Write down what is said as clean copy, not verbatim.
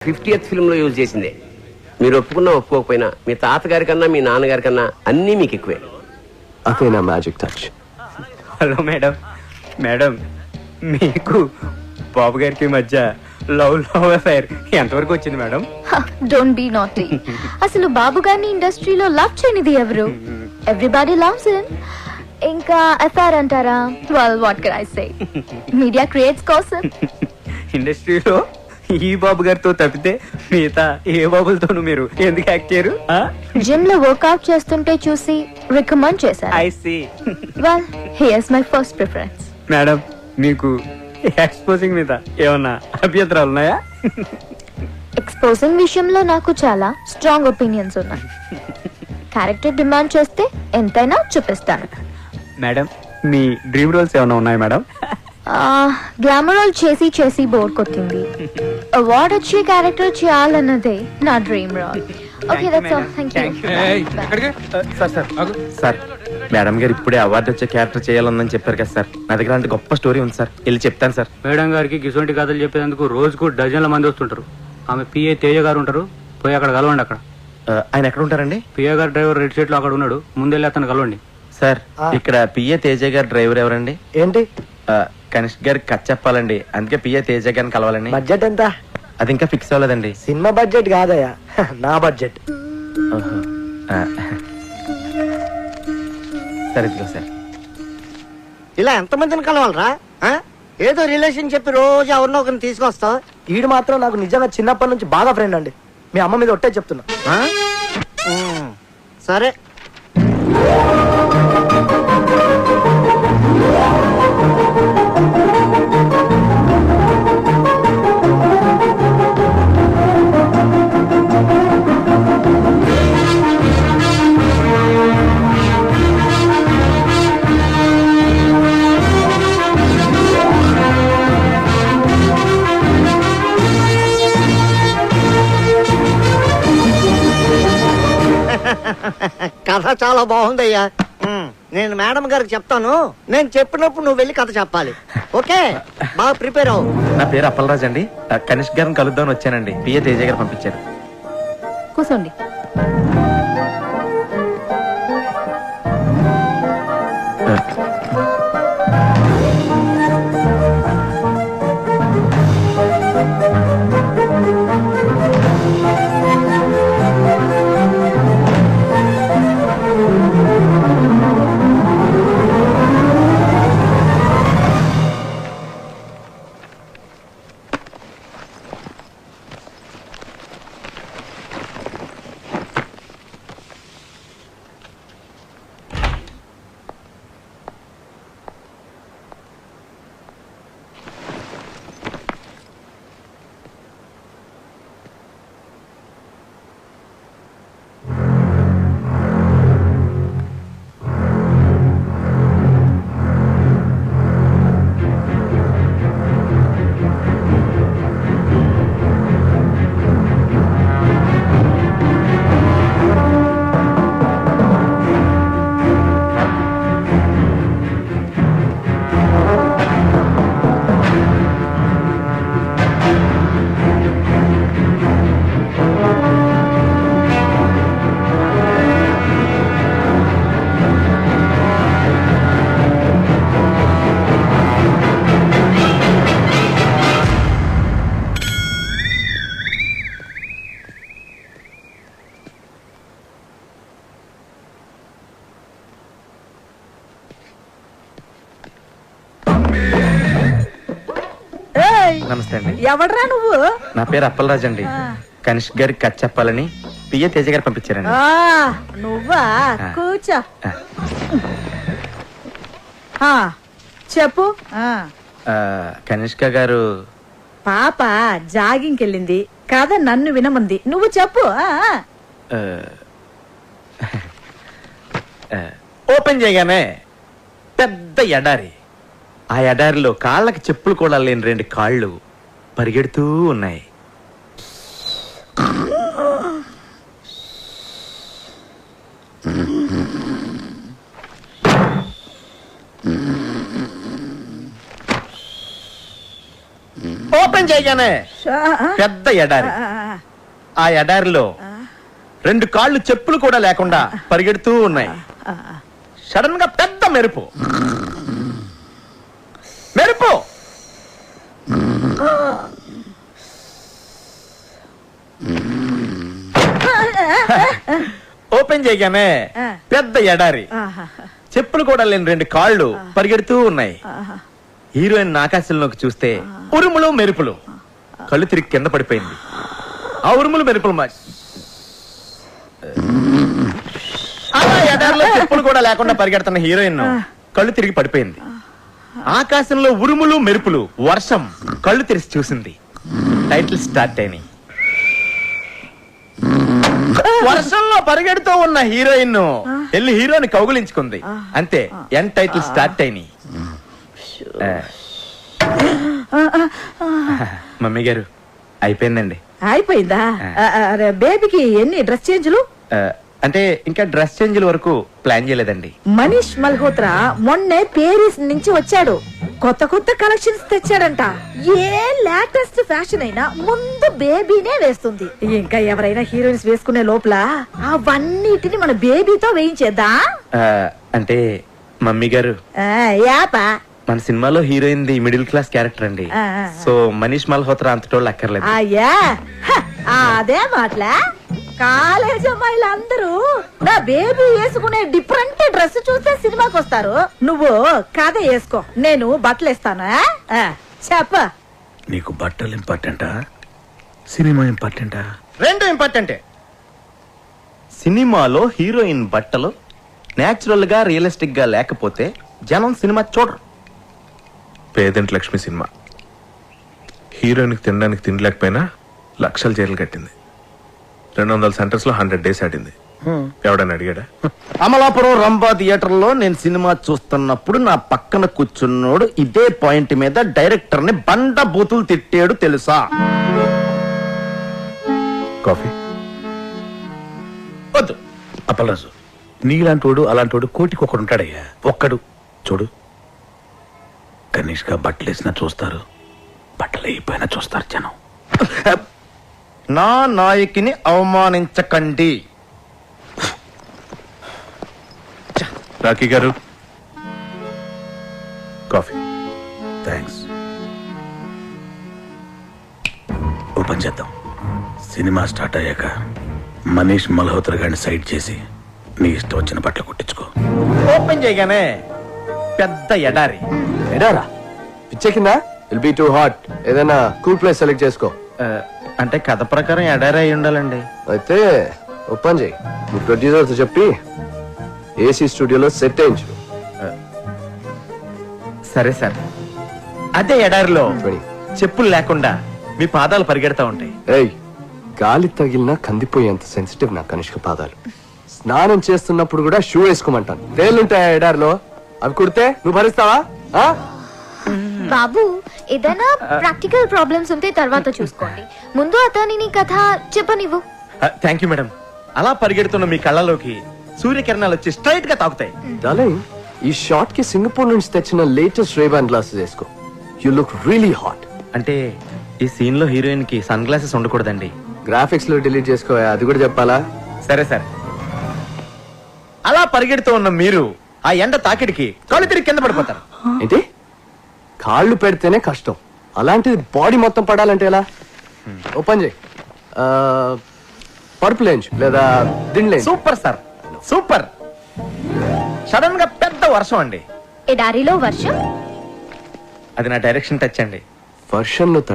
50th film లో use చేసిందే. మీరు ఒప్పుకున్నా ఒప్పుకోకపోయినా మీ తాతగారి కన్నా మీ నాన్నగారి కన్నా అన్నీ మీకు ఎక్కువే. అదే నా magic touch. Hello madam, madam మీకు బాబు గారికి మధ్య లవ్ అఫైర్ ఎంతవరకు వచ్చింది మేడం? Don't be naughty. అసలు బాబు గారిని ఇండస్ట్రీలో లవ్ చేయనిది ఎవరు? Everybody loves him. ఇంకా అఫైర్ అంటారా? Well what can I say, media creates కోసం. ఇండస్ట్రీలో ఈ బాబు గారితో తప్పితే మిగతా ఏ బాబులతోనూ మీరు ఎందుకు యాక్ట్ చేయరు? జిమ్ లో వర్కౌట్ చేస్తుంటే చూసి రికమెండ్ చేశారు. I see. Well here's my first preference. Madam మీకు ఎక్స్పోజింగ్ మీద ఏమన్నా అభ్యంతరాలు ఉన్నాయా? ఎక్స్పోజింగ్ విషయంలో నాకు చాలా స్ట్రాంగ్ ఒపీనియన్స్ ఉన్నాయి. క్యారెక్టర్ డిమాండ్ చేస్తే ఎంతైనా చూపిస్తాను. మేడం మీ డ్రీమ్ రోల్స్ ఏమైనా ఉన్నాయా మేడం? గ్లామర్ రోల్ చేసి చేసి బోర్ కొట్టింది. అవార్డ్ వచ్చే క్యారెక్టర్ చేయాలన్నదే నా dream role. Okay, that's all. Thank you. Sir madam గారు ఇప్పుడే అవార్డు వచ్చే క్యారెక్టర్ చేయాలని చెప్పారు కదా సార్. నా దగ్గర అంటే గొప్ప స్టోరీ ఉంది సార్, వెళ్ళి చెప్తాను సార్. మేడం గారికి గిసొంటి కథలు చెప్పేందుకు రోజుకు డజన్ల మంది వస్తుంటారు. ఆమె పిఏ తేజ గారు ఉంటారు, పోయి అక్కడ కలవండి. అక్కడ ఆయన ఎక్కడ ఉంటారండి? పిఏ గారు డ్రైవర్ రెడ్ షీట్ లో అక్కడ ఉన్నాడు, ముందెళ్ళి అతను కలవండి. సార్ ఇక్కడ పిఏ తేజ గారు డ్రైవర్ ఎవరండి? ఏంటి కనిష్క్ గారికి కథ చెప్పాలండి, అందుకే పిఏ తేజ గారిని కలవాలని. బడ్జెట్ ఎంత? అది ఇంకా ఫిక్స్ అవ్వలేదండి. సినిమా బడ్జెట్ కాదయ్యా, నా బడ్జెట్. సరే ఇదిగో సార్. ఇలా ఎంతమందిని కలవాలరా? ఏదో రిలేషన్ చెప్పి రోజు ఎవరినో ఒకరిని తీసుకొస్తావు. ఈడు మాత్రం నాకు నిజంగా చిన్నప్పటి నుంచి బాగా ఫ్రెండ్ అండి. మీ అమ్మ మీద ఒట్టే చెప్తున్నా. సరే కథ చాలా బాగుందయ్యా. నేను మేడం గారికి చెప్తాను. నేను చెప్పినప్పుడు నువ్వు వెళ్ళి కథ చెప్పాలి. ఓకే, బాగా ప్రిపేర్ అవ్వు. నా పేరు అప్పలరాజ్ అండి. కనిష్క్ గారిని కలుద్దామని వచ్చానండి, పిఏ తేజ గారు పంపించారు. కూర్చోండి. నమస్తే అండి. ఎవడ్రా నువ్వు? నా పేరు అప్పలరాజ్ అండి. కనిష్క్ గారికి కథ చెప్పాలని పిఏ తేజ గారు పంపించారండి. నువ్వా? కూర్చో. చెప్పు. కనిష్క గారు పాప జాగింగ్కి వెళ్ళింది, కథ నన్ను వినమంది. నువ్వు చెప్పు. ఓపెన్ చేయగానే పెద్ద ఎడారి. ఆ ఎడారిలో కాళ్ళకి చెప్పులు కూడా లేని 2 కాళ్ళు పరిగెడుతూ ఉన్నాయి. ఓపెన్ చేయగానే పెద్ద ఎడారి. ఆ ఎడారిలో 2 కాళ్ళు చెప్పులు కూడా లేకుండా పరిగెడుతూ ఉన్నాయి. సడన్ గా పెద్ద మెరుపు మెరుపు ఓపెన్ చేయగానే పెద్ద ఎడారి, చెప్పులు కూడా లేని 2 కాళ్ళు పరిగెడుతూ ఉన్నాయి. హీరోయిన్ ఆకాశంలోకి చూస్తే ఉరుములు మెరుపులు, కళ్ళు తిరిగి కింద పడిపోయింది. ఆ ఉరుములు మెరుపులు అలా ఎడారిలో చెప్పులు కూడా లేకుండా పరిగెడుతున్న హీరోయిన్ కళ్ళు తిరిగి పడిపోయింది. ఆకాశంలో ఉరుములు మెరుపులు, వర్షం, కళ్ళు తెరిచి చూసింది. టైటిల్ స్టార్ట్ అయినాయి. వర్షంలో పరిగెడుతూ ఉన్న హీరోయిన్ వెళ్ళి హీరోని కౌగులించుకుంది. అంతే, ఎన్ టైటిల్ స్టార్ట్ అయినాయి. మమ్మీ గారు అయిపోయిందండి. అయిపోయిందా? బేబీకి ఎన్ని డ్రెస్ చేంజ్లు? అంటే ఇంకా డ్రెస్ చేంజ్ల వరకు ప్లాన్ చేయలేదండి. మనీష్ మల్హోత్రా మొన్నే పేరిస్ నుంచి వచ్చాడు. కొత్త కొత్త కలెక్షన్స్ తెచ్చాడంట. ఏ లేటెస్ట్ ఫ్యాషన్ అయినా ముందు బేబీనే వేస్తుంది. ఇంకా ఎవరైనా హీరోయిన్స్ వేసుకునే లోపల అవన్నిటిని మన బేబీతో వేయించేద్దా? అంటే మమ్మీ గారు, యాపా మన సినిమాలో heroine the middle class character అండి. సో మనీష్ మల్హోత్రా అంతటోళ్ళు అక్కర్లేదు. అయ్యా అదే మాటలా. కాలేజ్ అమ్మాయిలందరూ నా బేబీ వేసుకునే డిఫరెంట్ డ్రెస్ చూస్తే సినిమాకి వస్తారు. నువ్వు కథ వేసుకో, నేను బట్టలు ఇస్తాను. చెప్ప, నీకు బట్టలు ఇంపార్టెంటా, సినిమా ఇంపార్టెంటా? 2 ఇంపార్టెంటే. సినిమాలో హీరోయిన్ బట్టలు నేచురల్ గా రియలిస్టిక్ గా లేకపోతే జనం సినిమా చూడరు. పేదంటి లక్ష్మి సినిమా హీరోయిన్కి తినడానికి తిండి లేకపోయినా లక్షలు జైలు కట్టింది. 200 సెంటర్స్ లో 100 days ఆడింది. ఎవడని అడిగాడా? అమలాపురం రంభా థియేటర్ లో నేను సినిమా చూస్తున్నప్పుడు నా పక్కన కూర్చున్నోడు ఇదే పాయింట్ మీద డైరెక్టర్ ని బండ బూతులు తిట్టాడు తెలుసా? కాఫీ వద్దు. అప్పలరాజు, నీలాంటోడు అలాంటోడు కోటికి ఒకడు ఉంటాడయ్యా. ఒక్కడు చూడు, కనీష్గా బట్టలు వేసినా చూస్తారు, బట్టలు అయిపోయినా చూస్తారు జనం. నా నాయకిని అవమానించకండి. రాకీ గారు, కాఫీ. థ్యాంక్స్. ఓ పని చేద్దాం, సినిమా స్టార్ట్ అయ్యాక మనీష్ మల్హోత్రా గారిని సైడ్ చేసి నీ ఇష్టం వచ్చిన బట్టలు కుట్టించుకో. ఓపెన్ చేయగానే పెద్ద ఎడారి. ఎడారా పిచ్చెక్కిందా? Will be too hot. ఏదైనా కూల్ ప్లేస్ సెలెక్ట్ చేసుకో. అంటే కథ ప్రకారం ఎడారి అయి ఉండాలండి. అయితే ఓపెన్ చేయి. మీ ప్రొడ్యూసర్తో చెప్పి ఏసీ స్టూడియోలో సెట్ వేయించు. సరే సార్. అదే ఎడారిలో 20. చెప్పులు లేకుండా మీ పాదాలు పరిగెడతా ఉంటాయి. ఏయ్, గాలి తగిలినా కందిపోయేంత సెన్సిటివ్ నా కనిష్క పాదాలు. స్నానం చేస్తున్నప్పుడు కూడా షూ వేసుకోమంటాను. తేలుంటాయా ఎడారిలో? అవి కుడితే నువ్వు భరిస్తావా? బాబు, ఏదైనా ప్రాక్టికల్ ప్రాబ్లమ్స్ ఉంటే తర్వాత చూసుకోండి. ముందు అతనిని కథ చెప్పనివ్వు. Thank you madam. అలా పరిగెడుతున్న మీ కళ్ళలోకి సూర్యకిరణాలు వచ్చి స్ట్రైట్ గా తాకుతాయి. డార్లింగ్, ఈ షాట్ కి సింగపూర్ నుంచి తెచ్చిన లేటెస్ట్ రేబాన్ గ్లాసెస్ వేసుకో. You look really hot. అంటే ఈ సీన్ లో హీరోయిన్ కి సన్ గ్లాసెస్ ఉండకూడదండి. గ్రాఫిక్స్ లో డిలీట్ చేసుకో, అది కూడా చెప్పాలా? సరే సార్. అలా పరిగెడుతూ ఉన్న మీరు ఆ ఎండ తాకిడికి కళ్ళు తిరిగి కింద పడిపోతారు. ఏంటి? కాళ్ళు పెడితేనే కష్టం, అలాంటిది బాడీ మొత్తం పడాలంటే ఎలా? ఓపెన్ చేయి. పర్పుల్ లేంచు లేదా దిండ్లేంచు. Super sir, super. సడన్ గా పెద్ద వర్షం అండి. ఎడారిలో వర్షం? అది నా డైరెక్షన్ టచ్ అండి. వర్షంలో